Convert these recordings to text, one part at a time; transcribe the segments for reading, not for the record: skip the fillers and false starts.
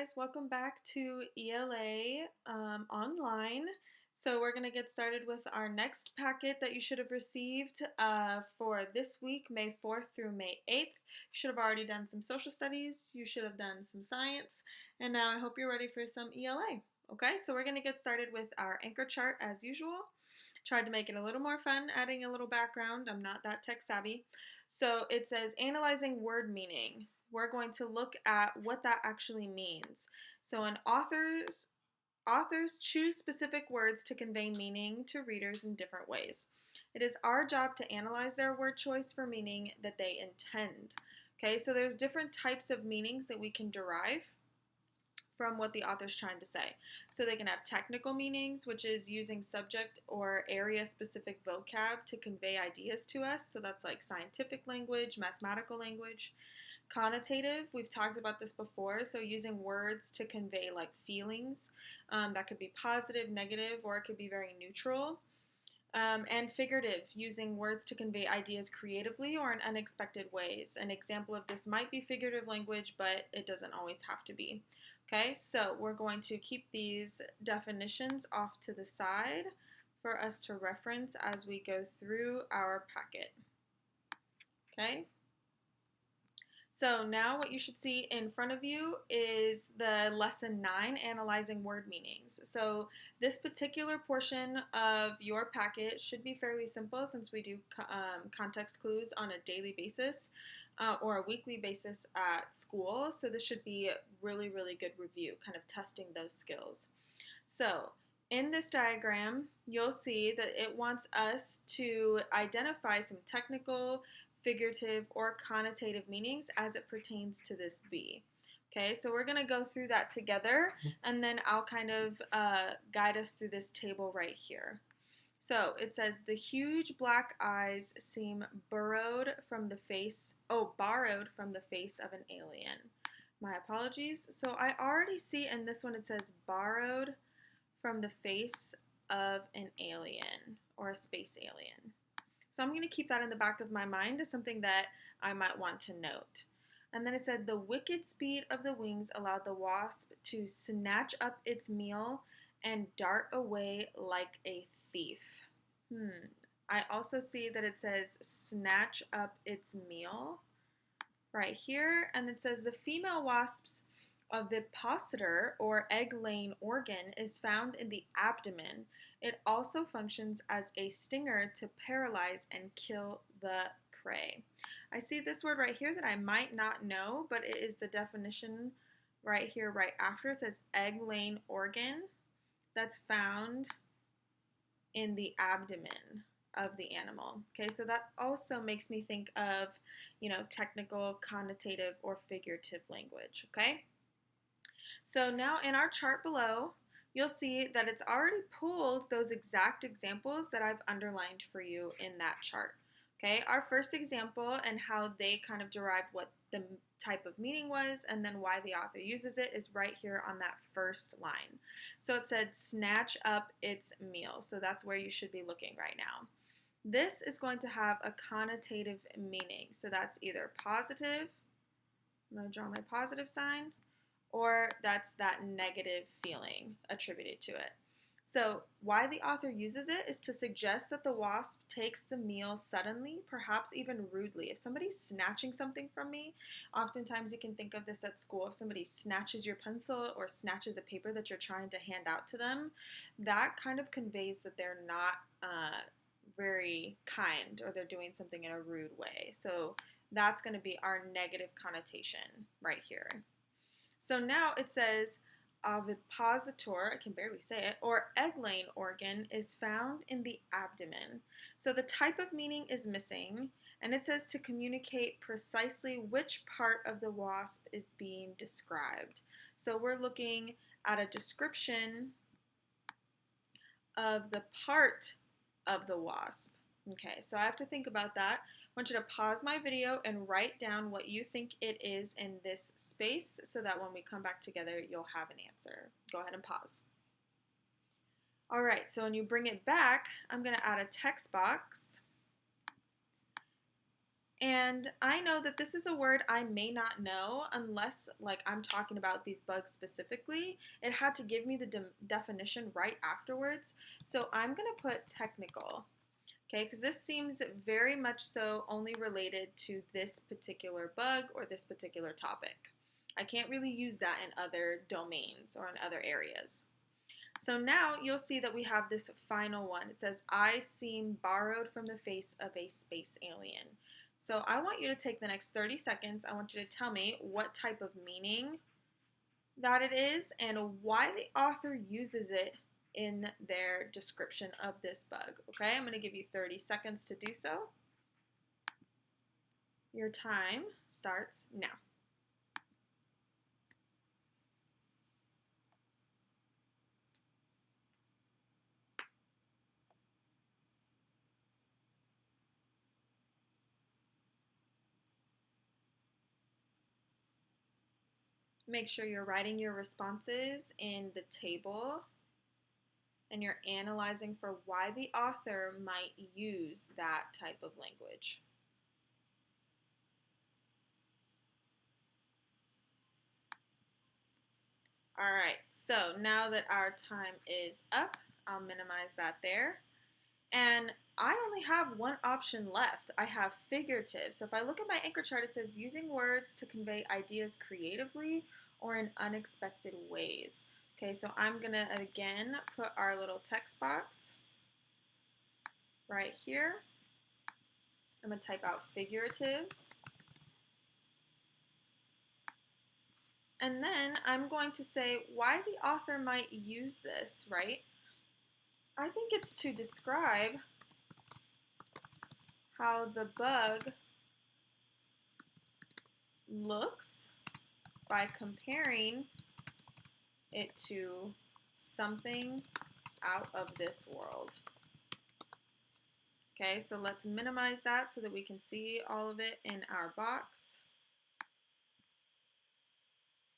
guys, welcome back to ELA online. So we're going to get started with our next packet that you should have received for this week, May 4th through May 8th. You should have already done some social studies, you should have done some science, and now I hope you're ready for some ELA. Okay, so we're going to get started with our anchor chart as usual. Tried to make it a little more fun, adding a little background. I'm not that tech savvy. So it says analyzing word meaning. We're going to look at what that actually means. So authors choose specific words to convey meaning to readers in different ways. It is our job to analyze their word choice for meaning that they intend. Okay, so there's different types of meanings that we can derive from what the author's trying to say. So they can have technical meanings, which is using subject or area specific vocab to convey ideas to us. So that's like scientific language, mathematical language. Connotative, we've talked about this before, so using words to convey like feelings. That could be positive, negative, or it could be very neutral. And figurative, using words to convey ideas creatively or in unexpected ways. An example of this might be figurative language, but it doesn't always have to be. Okay, so we're going to keep these definitions off to the side for us to reference as we go through our packet. Okay, so now what you should see in front of you is the lesson 9, analyzing word meanings. So this particular portion of your packet should be fairly simple since we do context clues on a daily basis or a weekly basis at school. So this should be a really, really good review, kind of testing those skills. So in this diagram, you'll see that it wants us to identify some technical, figurative, or connotative meanings as it pertains to this bee. Okay, so we're going to go through that together, and then I'll kind of guide us through this table right here. So it says the huge black eyes seem borrowed from the face of an alien. My apologies. So I already see in this one it says borrowed from the face of an alien or a space alien. So I'm going to keep that in the back of my mind as something that I might want to note. And then it said the wicked speed of the wings allowed the wasp to snatch up its meal and dart away like a thief. I also see that it says snatch up its meal right here, and it says the female wasp's ovipositor or egg-laying organ is found in the abdomen. It also functions as a stinger to paralyze and kill the prey. I see this word right here that I might not know, but it is the definition right here, right after. It says egg-laying organ that's found in the abdomen of the animal. Okay, so that also makes me think of, technical, connotative, or figurative language. Okay, so now in our chart below, you'll see that it's already pulled those exact examples that I've underlined for you in that chart. Okay, our first example and how they kind of derived what the type of meaning was and then why the author uses it is right here on that first line. So it said snatch up its meal. So that's where you should be looking right now. This is going to have a connotative meaning. So that's either positive, I'm going to draw my positive sign, or that's that negative feeling attributed to it. So why the author uses it is to suggest that the wasp takes the meal suddenly, perhaps even rudely. If somebody's snatching something from me, oftentimes you can think of this at school. If somebody snatches your pencil or snatches a paper that you're trying to hand out to them, that kind of conveys that they're not very kind or they're doing something in a rude way. So that's going to be our negative connotation right here. So now it says ovipositor, I can barely say it, or egg-laying organ is found in the abdomen. So the type of meaning is missing, and it says to communicate precisely which part of the wasp is being described. So we're looking at a description of the part of the wasp. Okay, so I have to think about that. I want you to pause my video and write down what you think it is in this space so that when we come back together, you'll have an answer. Go ahead and pause. All right, so when you bring it back, I'm going to add a text box. And I know that this is a word I may not know unless like I'm talking about these bugs specifically. It had to give me the definition right afterwards. So I'm going to put technical, okay, because this seems very much so only related to this particular bug or this particular topic. I can't really use that in other domains or in other areas. So now you'll see that we have this final one. It says, I seem borrowed from the face of a space alien. So I want you to take the next 30 seconds. I want you to tell me what type of meaning that it is and why the author uses it in their description of this bug. Okay, I'm going to give you 30 seconds to do so. Your time starts now. Make sure you're writing your responses in the table and you're analyzing for why the author might use that type of language. All right, so now that our time is up, I'll minimize that there. And I only have one option left. I have figurative. So if I look at my anchor chart, it says using words to convey ideas creatively or in unexpected ways. Okay, so I'm going to, again, put our little text box right here. I'm going to type out figurative. And then I'm going to say why the author might use this, right? I think it's to describe how the bug looks by comparing it to something out of this world. Okay, so let's minimize that so that we can see all of it in our box.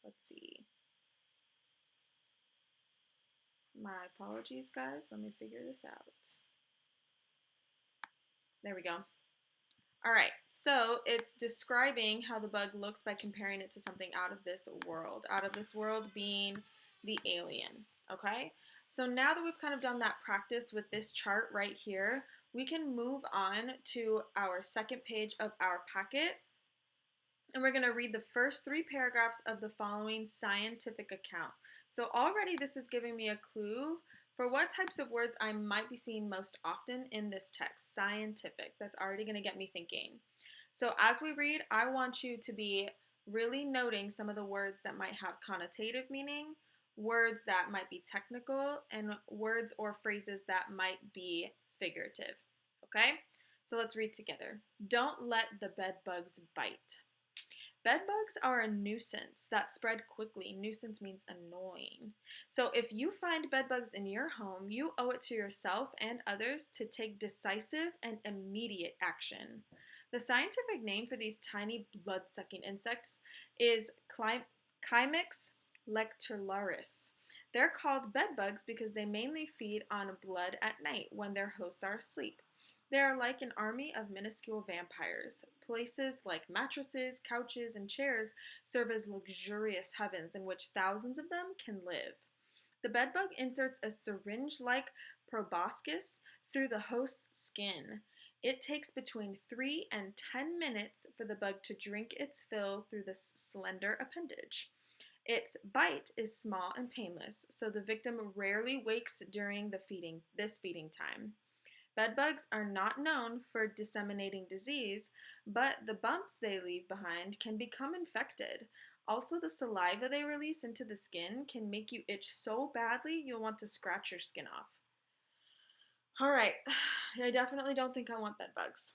Let's see. My apologies, guys. Let me figure this out. There we go. All right, so it's describing how the bug looks by comparing it to something out of this world being the alien, okay? So now that we've kind of done that practice with this chart right here, we can move on to our second page of our packet, and we're gonna read the first 3 paragraphs of the following scientific account. So already this is giving me a clue for what types of words I might be seeing most often in this text. Scientific, that's already going to get me thinking. So as we read, I want you to be really noting some of the words that might have connotative meaning, words that might be technical, and words or phrases that might be figurative. Okay? So let's read together. Don't let the bed bugs bite. Bedbugs are a nuisance that spread quickly. Nuisance means annoying. So if you find bedbugs in your home, you owe it to yourself and others to take decisive and immediate action. The scientific name for these tiny blood-sucking insects is Chymex lectularis. They're called bedbugs because they mainly feed on blood at night when their hosts are asleep. They are like an army of minuscule vampires. Places like mattresses, couches, and chairs serve as luxurious heavens in which thousands of them can live. The bedbug inserts a syringe-like proboscis through the host's skin. It takes between 3 and 10 minutes for the bug to drink its fill through this slender appendage. Its bite is small and painless, so the victim rarely wakes during this feeding time. Bedbugs are not known for disseminating disease, but the bumps they leave behind can become infected. Also, the saliva they release into the skin can make you itch so badly you'll want to scratch your skin off. All right, I definitely don't think I want bedbugs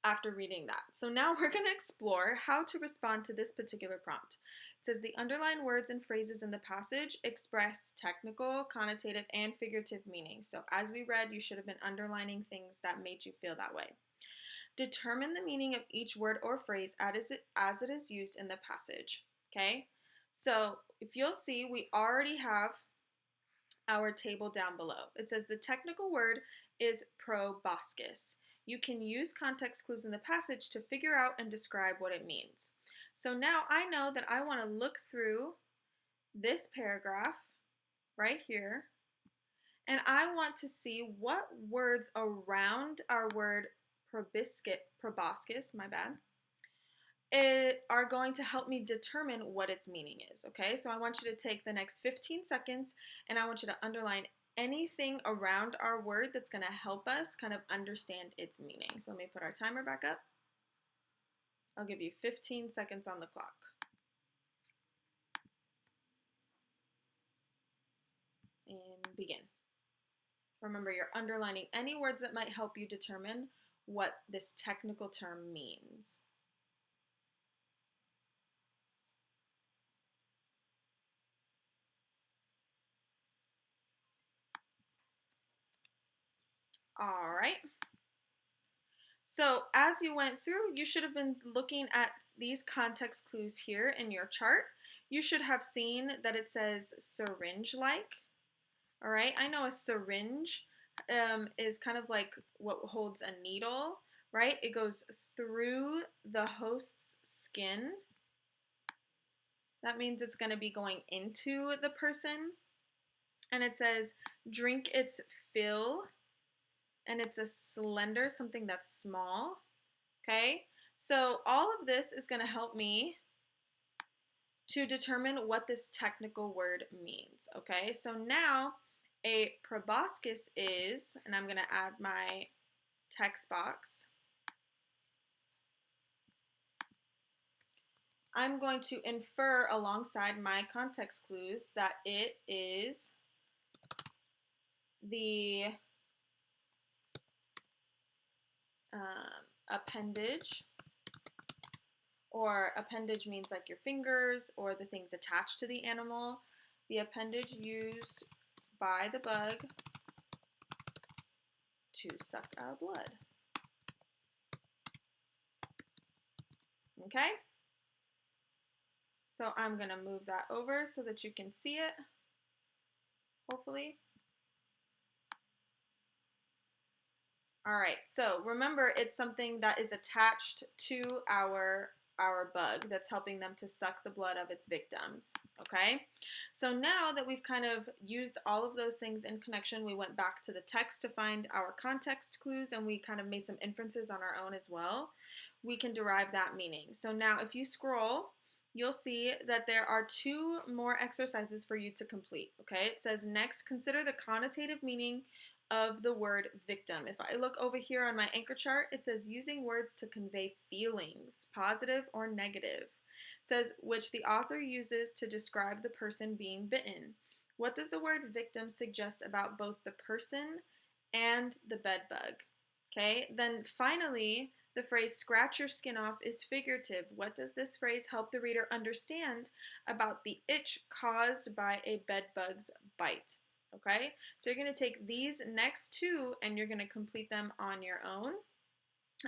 after reading that. So now we're going to explore how to respond to this particular prompt. It says the underlined words and phrases in the passage express technical, connotative, and figurative meaning. So as we read, you should have been underlining things that made you feel that way. Determine the meaning of each word or phrase as it is used in the passage. Okay? So if you'll see, we already have our table down below. It says the technical word is proboscis. You can use context clues in the passage to figure out and describe what it means. So now I know that I want to look through this paragraph right here, and I want to see what words around our word proboscis, my bad, are going to help me determine what its meaning is, okay? So I want you to take the next 15 seconds and I want you to underline anything around our word that's going to help us kind of understand its meaning. So let me put our timer back up. I'll give you 15 seconds on the clock. And begin. Remember, you're underlining any words that might help you determine what this technical term means. All right. So as you went through, you should have been looking at these context clues here in your chart. You should have seen that it says syringe-like. All right, I know a syringe is kind of like what holds a needle, right? It goes through the host's skin. That means it's going to be going into the person. And it says drink its fill, and it's a slender, something that's small. Okay, so all of this is going to help me to determine what this technical word means. Okay, so now a proboscis is, and I'm going to add my text box. I'm going to infer alongside my context clues that it is the appendage, or appendage means like your fingers or the things attached to the animal. The appendage used by the bug to suck our blood. Okay? So I'm going to move that over so that you can see it, hopefully. All right, so remember, it's something that is attached to our bug that's helping them to suck the blood of its victims, okay? So now that we've kind of used all of those things in connection, we went back to the text to find our context clues, and we kind of made some inferences on our own as well. We can derive that meaning. So now if you scroll, you'll see that there are 2 more exercises for you to complete, okay? It says next, consider the connotative meaning of the word victim. If I look over here on my anchor chart, it says using words to convey feelings, positive or negative. It says which the author uses to describe the person being bitten. What does the word victim suggest about both the person and the bed bug? Okay, then finally, the phrase scratch your skin off is figurative. What does this phrase help the reader understand about the itch caused by a bed bug's bite? Okay, so you're going to take these next 2 and you're going to complete them on your own.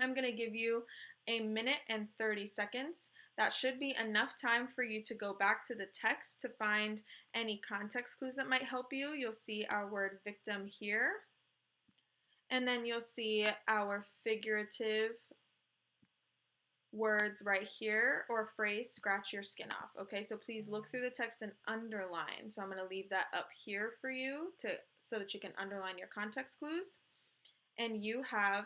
I'm going to give you 1 minute and 30 seconds. That should be enough time for you to go back to the text to find any context clues that might help you. You'll see our word victim here. And then you'll see our figurative words right here, or phrase, scratch your skin off. Okay, so please look through the text and underline. So I'm going to leave that up here for you so that you can underline your context clues. And you have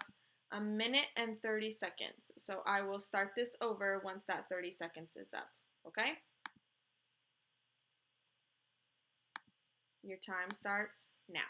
1 minute and 30 seconds. So I will start this over once that 30 seconds is up. Okay? Your time starts now.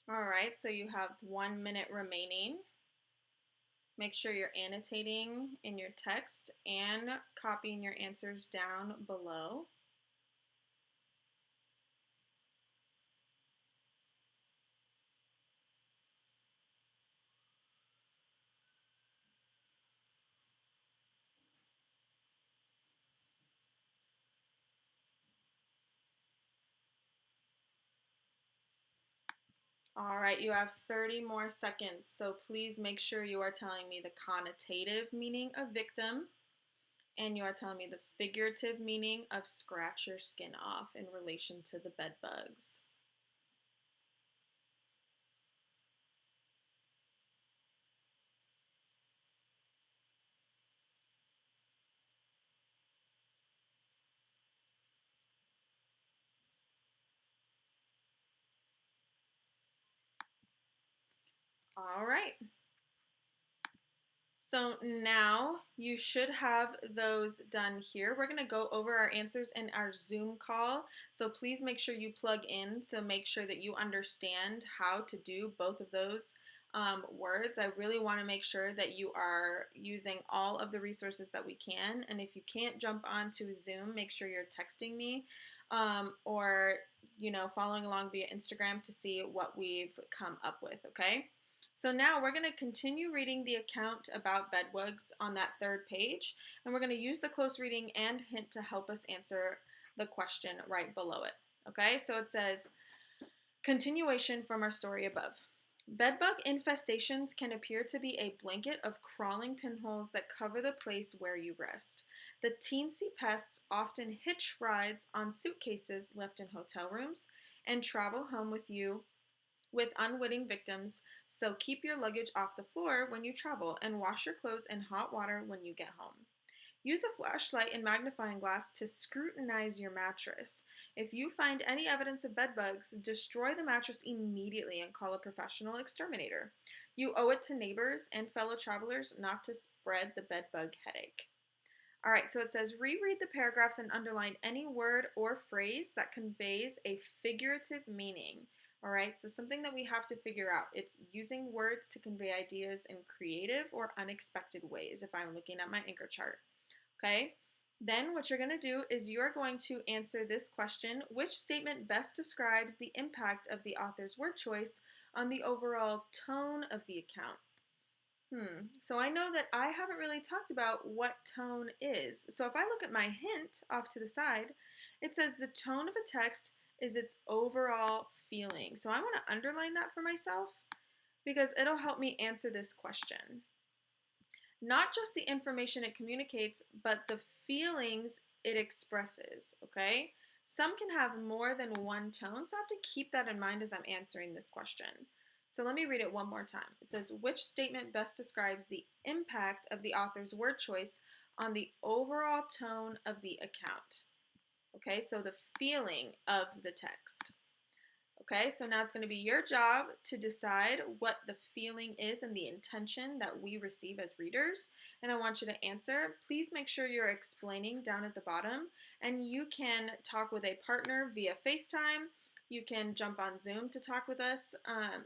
All right, so you have 1 minute remaining. Make sure you're annotating in your text and copying your answers down below. All right, you have 30 more seconds, so please make sure you are telling me the connotative meaning of victim, and you are telling me the figurative meaning of scratch your skin off in relation to the bed bugs. All right. So now you should have those done here. We're going to go over our answers in our Zoom call. So please make sure you plug in to make sure that you understand how to do both of those words. I really want to make sure that you are using all of the resources that we can. And if you can't jump onto Zoom, make sure you're texting me or following along via Instagram to see what we've come up with, okay? So now we're going to continue reading the account about bedbugs on that third page, and we're going to use the close reading and hint to help us answer the question right below it. Okay, so it says, continuation from our story above. Bedbug infestations can appear to be a blanket of crawling pinholes that cover the place where you rest. The teensy pests often hitch rides on suitcases left in hotel rooms and travel home with you with unwitting victims, so keep your luggage off the floor when you travel and wash your clothes in hot water when you get home. Use a flashlight and magnifying glass to scrutinize your mattress. If you find any evidence of bedbugs, destroy the mattress immediately and call a professional exterminator. You owe it to neighbors and fellow travelers not to spread the bedbug headache. All right, so it says reread the paragraphs and underline any word or phrase that conveys a figurative meaning. All right, so something that we have to figure out. It's using words to convey ideas in creative or unexpected ways if I'm looking at my anchor chart. Okay, then what you're going to do is you're going to answer this question: which statement best describes the impact of the author's word choice on the overall tone of the account? So I know that I haven't really talked about what tone is. So if I look at my hint off to the side, it says the tone of a text is its overall feeling. So I want to underline that for myself because it'll help me answer this question. Not just the information it communicates, but the feelings it expresses, okay? Some can have more than one tone, so I have to keep that in mind as I'm answering this question. So let me read it one more time. It says, which statement best describes the impact of the author's word choice on the overall tone of the account? Okay, so the feeling of the text. Okay, so now it's going to be your job to decide what the feeling is and the intention that we receive as readers. And I want you to answer. Please make sure you're explaining down at the bottom. And you can talk with a partner via FaceTime. You can jump on Zoom to talk with us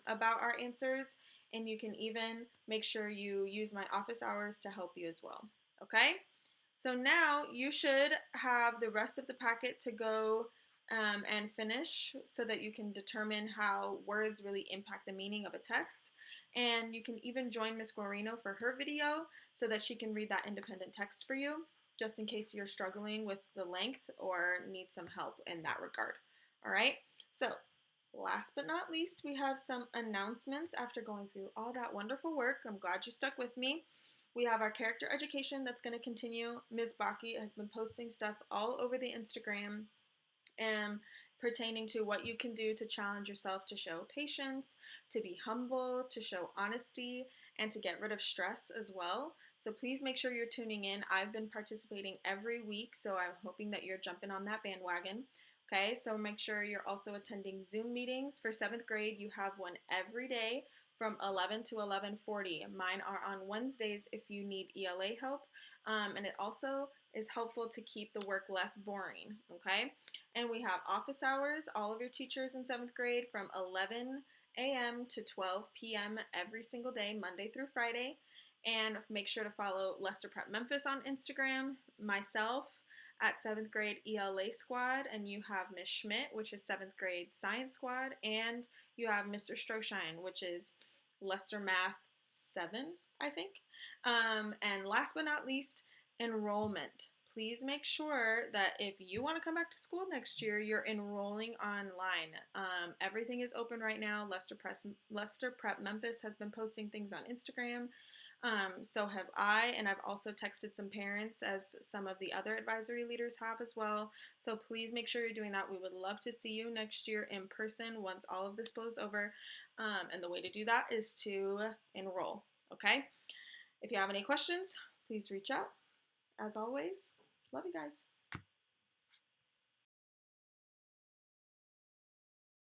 about our answers. And you can even make sure you use my office hours to help you as well. Okay? So now you should have the rest of the packet to go and finish so that you can determine how words really impact the meaning of a text. And you can even join Miss Guarino for her video so that she can read that independent text for you, just in case you're struggling with the length or need some help in that regard. All right, so last but not least, we have some announcements after going through all that wonderful work. I'm glad you stuck with me. We have our character education that's going to continue. Ms. Baki has been posting stuff all over the Instagram pertaining to what you can do to challenge yourself to show patience, to be humble, to show honesty, and to get rid of stress as well. So please make sure you're tuning in. I've been participating every week, so I'm hoping that you're jumping on that bandwagon. Okay, so make sure you're also attending Zoom meetings. For 7th grade, you have one every day from 11 to 11:40. Mine are on Wednesdays if you need ELA help. And it also is helpful to keep the work less boring, okay? And we have office hours, all of your teachers in 7th grade from 11 a.m. to 12 p.m. every single day, Monday through Friday. And make sure to follow Lester Prep Memphis on Instagram, myself at 7th grade ELA squad, and you have Miss Schmidt, which is 7th grade science squad, and you have Mr. Stroshine, which is Lester Math 7, I think. And last but not least, enrollment. please make sure that if you want to come back to school next year, you're enrolling online. Everything is open right now. Lester Prep Memphis has been posting things on Instagram. So have I, and I've also texted some parents, as some of the other advisory leaders have as well. So please make sure you're doing that. We would love to see you next year in person once all of this blows over. And the way to do that is to enroll. Okay? If you have any questions, please reach out. As always, love you guys.